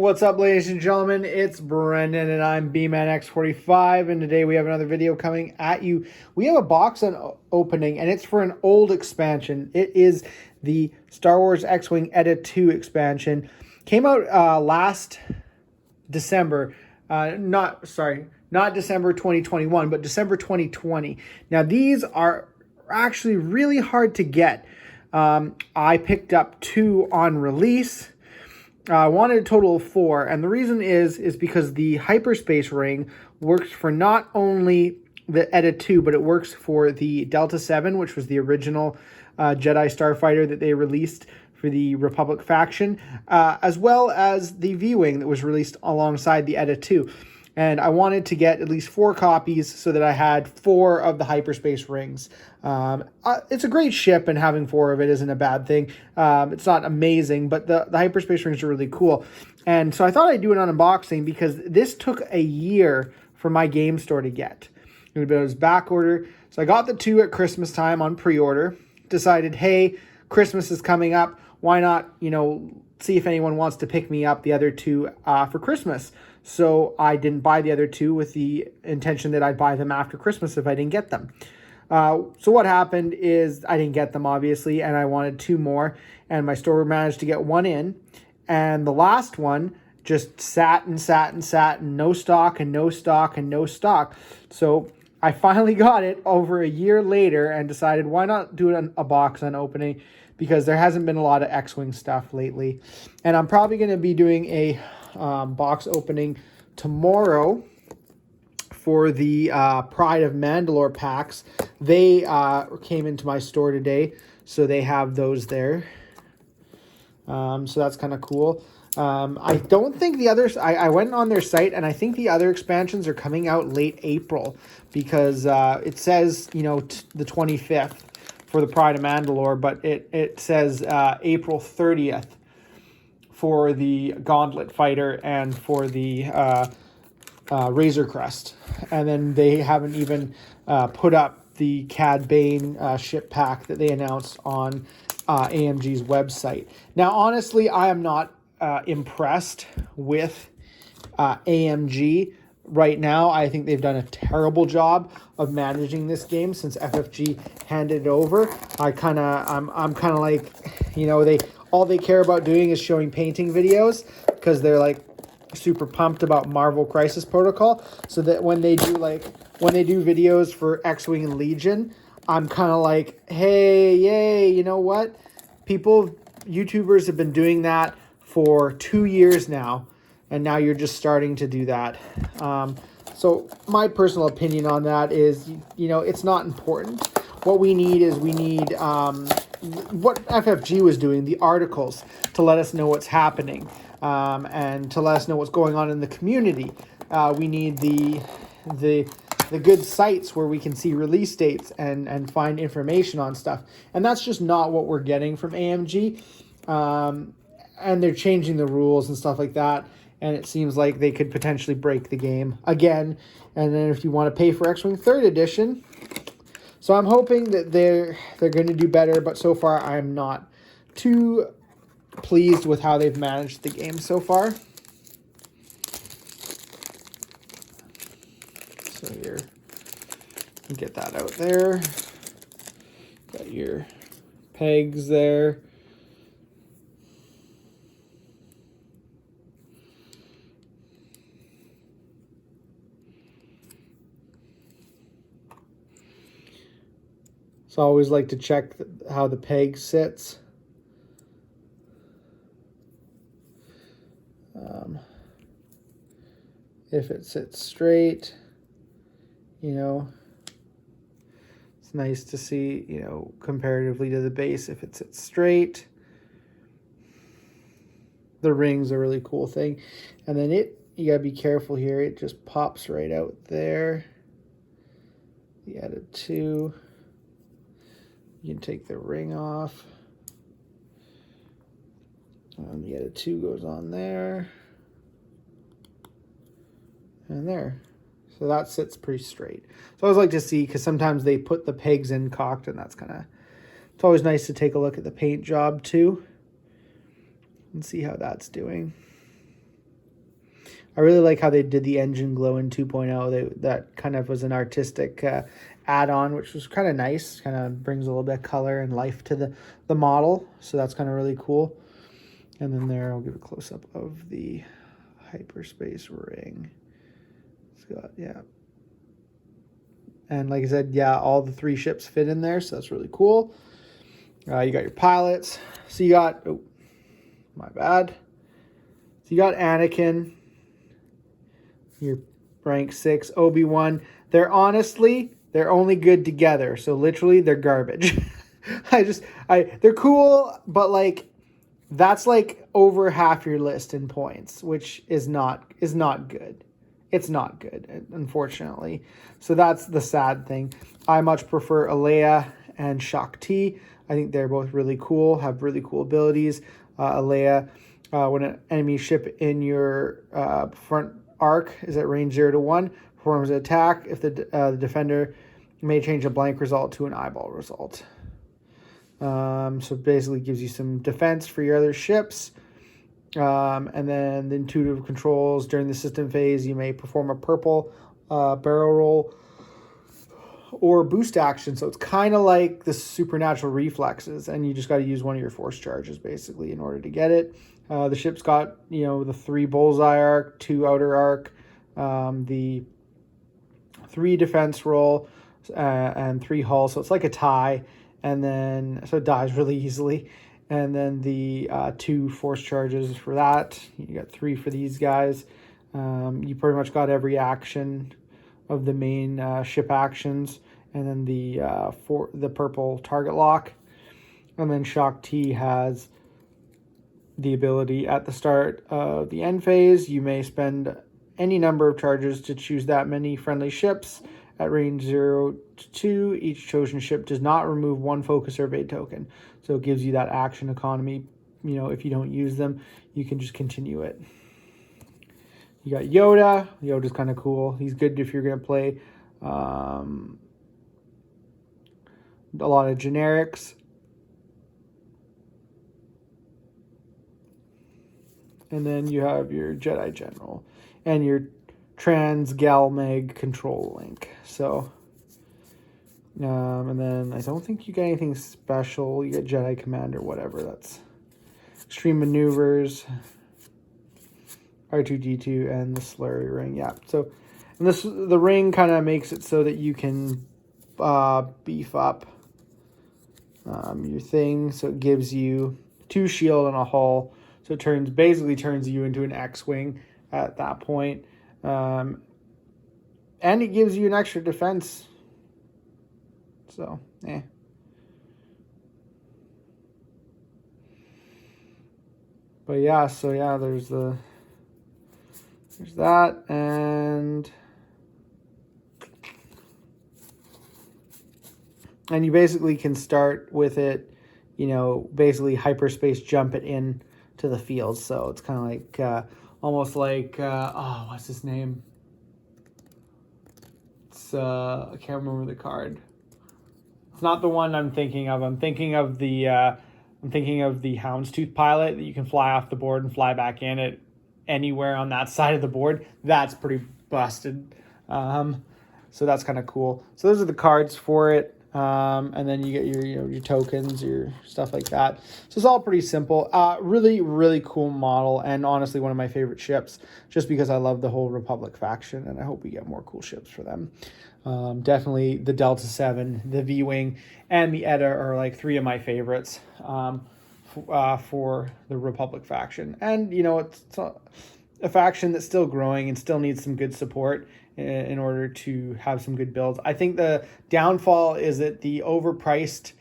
What's up, ladies and gentlemen? It's Brendan and I'm BManX45, and today we have another video coming at you. We have a box opening, and it's for an old expansion. It is the Star Wars X-Wing ETA-2 expansion. Came out last December. Not December 2021, but December 2020. Now, these are actually really hard to get. I picked up 2 on release. I wanted a total of 4, and the reason is because the hyperspace ring works for not only the ETA-2, but it works for the Delta 7, which was the original Jedi Starfighter that they released for the Republic faction, as well as the V-Wing that was released alongside the ETA-2. And I wanted to get at least 4 copies so that I had 4 of the hyperspace rings. It's a great ship, and having 4 of it isn't a bad thing. It's not amazing, but the hyperspace rings are really cool. And so I thought I'd do an unboxing because this took a year for my game store to get. It was back order. So I got the 2 at Christmas time on pre-order. Decided, hey, Christmas is coming up. Why not, see if anyone wants to pick me up the other 2 for Christmas. So I didn't buy the other 2 with the intention that I'd buy them after Christmas if I didn't get them. So what happened is I didn't get them, obviously, and I wanted 2 more, and my store managed to get 1 in, and the last one just sat and no stock and no stock and no stock. So I finally got it over a year later and decided, why not do a box opening, because there hasn't been a lot of X-Wing stuff lately. And I'm probably going to be doing a box opening tomorrow for the Pride of Mandalore packs. They came into my store today, so they have those there. So that's kind of cool. I don't think the others, I went on their site, and I think the other expansions are coming out late April, because it says, the 25th for the Pride of Mandalore, but it says April 30th for the Gauntlet Fighter and for the Razor Crest. And then they haven't even put up the Cad Bane ship pack that they announced on AMG's website. Now, honestly, I am not impressed with AMG right now. I think they've done a terrible job of managing this game since FFG handed it over. I'm kind of like, all they care about doing is showing painting videos, because they're like super pumped about Marvel Crisis Protocol. So that when they do videos for X-Wing and Legion, I'm kind of like, hey, yay, you know what? YouTubers have been doing that for 2 years now, and now you're just starting to do that. So my personal opinion on that is, it's not important. What we need is what FFG was doing, the articles, to let us know what's happening, and to let us know what's going on in the community. We need the good sites where we can see release dates and find information on stuff. And that's just not what we're getting from AMG. And they're changing the rules and stuff like that. And it seems like they could potentially break the game again. And then if you want to pay for X-Wing 3rd Edition. So I'm hoping that they're going to do better. But so far, I'm not too pleased with how they've managed the game so far. So here, get that out there. Got your pegs there. So I always like to check how the peg sits. If it sits straight, it's nice to see, comparatively to the base, if it sits straight. The ring's a really cool thing. And then you gotta be careful here. It just pops right out there. The ETA-2. You can take the ring off. And the ETA-2 goes on there. And there. So that sits pretty straight. So I always like to see, because sometimes they put the pegs in cocked, and that's kind of, it's always nice to take a look at the paint job too and see how that's doing. I really like how they did the engine glow in 2.0. That kind of was an artistic add-on, which was kind of nice. Kind of brings a little bit of color and life to the model. So that's kind of really cool. And then there, I'll give a close-up of the hyperspace ring. It's got, yeah. And like I said, yeah, all the 3 ships fit in there, so that's really cool. You got your pilots. So you got, oh, my bad. So you got Anakin, your rank 6, Obi-Wan. They're only good together. So literally, they're garbage. They're cool, but like, that's like over half your list in points, which is not good. It's not good, unfortunately. So that's the sad thing. I much prefer Leia and Shakti. I think they're both really cool, have really cool abilities. Leia, when an enemy ship in your front arc is at range 0 to 1, performs an attack. If the defender may change a blank result to an eyeball result. So basically gives you some defense for your other ships. And then the intuitive controls during the system phase, you may perform a purple barrel roll or boost action. So it's kind of like the supernatural reflexes, and you just got to use one of your force charges basically in order to get it. The ship's got, the 3 bullseye arc, 2 outer arc, the 3 defense roll, and 3 hull. So it's like a tie. And then, so it dies really easily. And then the 2 force charges for that. You got 3 for these guys. You pretty much got every action of the main ship actions. And then the purple target lock. And then Shakti has the ability at the start of the end phase. You may spend any number of charges to choose that many friendly ships. At range 0 to 2, each chosen ship does not remove 1 focus or evade token. So it gives you that action economy. If you don't use them, you can just continue it. You got Yoda. Yoda's kind of cool. He's good if you're going to play a lot of generics. And then you have your Jedi General and your Trans-Galmag control link. So, and then I don't think you get anything special. You get Jedi Commander, whatever. That's Extreme Maneuvers, R2-D2, and the Slurry Ring. Yeah. So, and the ring kind of makes it so that you can beef up your thing. So it gives you 2 shield and a hull. So it basically turns you into an X-Wing at that point. And it gives you an extra defense. So, But yeah, so yeah, there's that, and you basically can start with it, basically hyperspace jump it in to the field. So it's kind of like almost like what's his name? It's I can't remember the card. It's not the one I'm thinking of. I'm thinking of the Houndstooth pilot that you can fly off the board and fly back in it anywhere on that side of the board. That's pretty busted. So that's kind of cool. So those are the cards for it. And then you get your tokens, your stuff like that. So it's all pretty simple. Really, really cool model, and honestly one of my favorite ships, just because I love the whole Republic faction, and I hope we get more cool ships for them. Definitely the Delta 7, the V-Wing, and the ETA are like 3 of my favorites for the Republic faction. And, it's a faction that's still growing and still needs some good support in order to have some good builds. I think the downfall is that the overpriced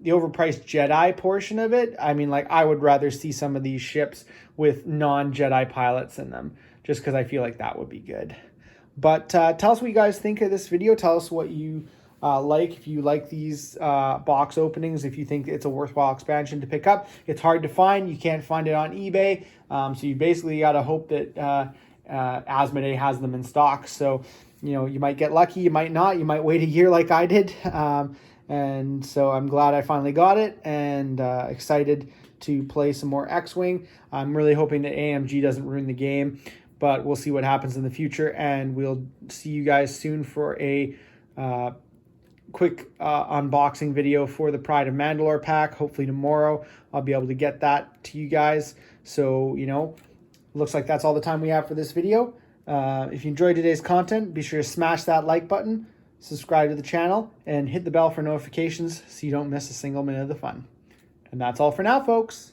Jedi portion of it. I mean, like, I would rather see some of these ships with non-Jedi pilots in them, just because I feel like that would be good. But tell us what you guys think of this video. Tell us what you like, if you like these box openings, if you think it's a worthwhile expansion to pick up. It's hard to find. You can't find it on eBay. So you basically got to hope that Asmodee has them in stock. So, you might get lucky, you might not. You might wait a year like I did. And so I'm glad I finally got it, and excited to play some more X-Wing. I'm really hoping that AMG doesn't ruin the game, but we'll see what happens in the future, and we'll see you guys soon for a quick unboxing video for the Pride of Mandalore pack. Hopefully tomorrow I'll be able to get that to you guys. So, you know, looks like that's all the time we have for this video. If you enjoyed today's content, be sure to smash that like button, subscribe to the channel, and hit the bell for notifications so you don't miss a single minute of the fun. And that's all for now, folks.